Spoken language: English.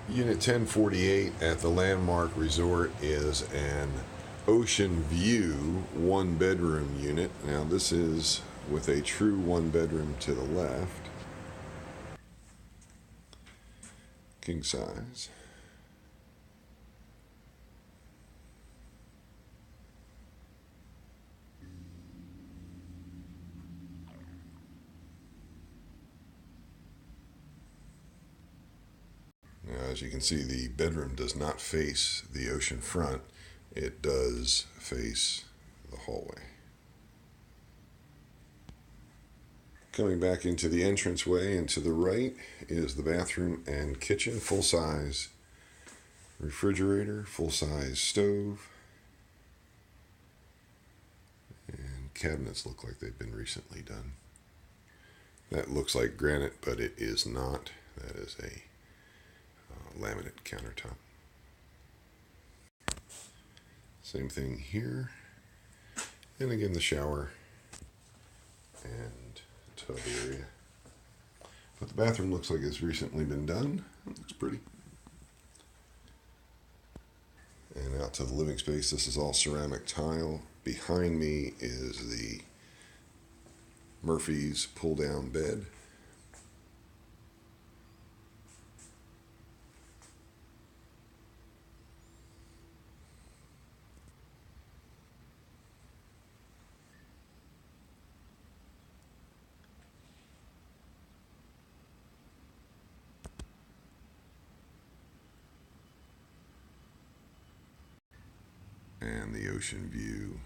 Unit 1048 at the Landmark Resort is an ocean view one bedroom unit. Now this is with a true one bedroom to the left. King size. Now, as you can see, the bedroom does not face the ocean front. It does face the hallway. Coming back into the entranceway and to the right is the bathroom and kitchen, full-size refrigerator, full-size stove, and cabinets look like they've been recently done. That looks like granite, but it is not. That is a laminate countertop. Same thing here. And again, the shower and tub area. But the bathroom looks like it's recently been done. It looks pretty. And out to the living space, this is all ceramic tile. Behind me is the Murphy's pull-down bed. And the ocean view